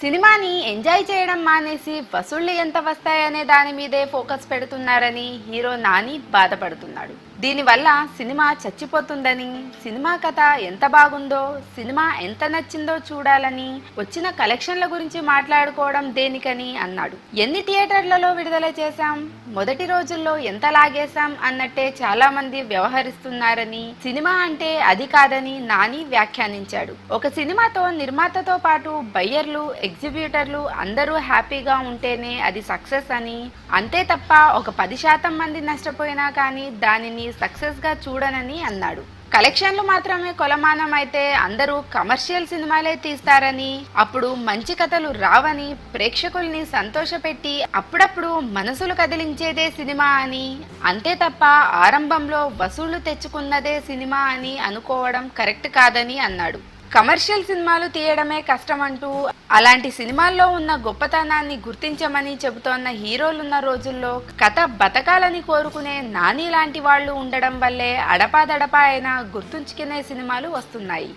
సినిమాని ఎంజాయ్ చేయడం మానేసి వసూళ్లు ఎంత వస్తాయనే దాని మీదే ఫోకస్ పెడుతున్నారని హీరో నాని బాధపడుతున్నాడు. దీనివల్ల సినిమా చచ్చిపోతుందని, సినిమా కథ ఎంత బాగుందో, సినిమా ఎంత నచ్చిందో చూడాలని, వచ్చిన కలెక్షన్ల గురించి మాట్లాడుకోవడం దేనికని అన్నాడు. ఎన్ని థియేటర్లలో విడుదల చేశాం, మొదటి రోజుల్లో ఎంత లాగేశాం అన్నట్టే చాలా మంది వ్యవహరిస్తున్నారని, సినిమా అంటే అది కాదని నాని వ్యాఖ్యానించాడు. ఒక సినిమాతో నిర్మాతతో పాటు బయ్యర్లు, ఎగ్జిబ్యూటర్లు అందరూ హ్యాపీగా ఉంటేనే అది సక్సెస్ అని, అంతే తప్ప ఒక 10% మంది నష్టపోయినా కానీ దానిని సక్సెస్ గా చూడనని అన్నాడు. కలెక్షన్లు మాత్రమే కొలమానం అయితే అందరూ కమర్షియల్ సినిమాలే తీస్తారని, అప్పుడు మంచి కథలు రావని, ప్రేక్షకుల్ని సంతోషపెట్టి అప్పుడప్పుడు మనసులు కదిలించేదే సినిమా అని, అంతే తప్ప ఆరంభంలో వసూళ్లు తెచ్చుకున్నదే సినిమా అని అనుకోవడం కరెక్ట్ కాదని అన్నాడు. కమర్షియల్ సినిమాలు తీయడమే కష్టమంటూ, అలాంటి సినిమాల్లో ఉన్న గొప్పతనాన్ని గుర్తించమని చెబుతోన్న హీరోలున్న రోజుల్లో కథ బతకాలని కోరుకునే నాని లాంటి వాళ్ళు ఉండడం వల్లే అడపాదడపా అయినా గుర్తుంచుకునే సినిమాలు వస్తున్నాయి.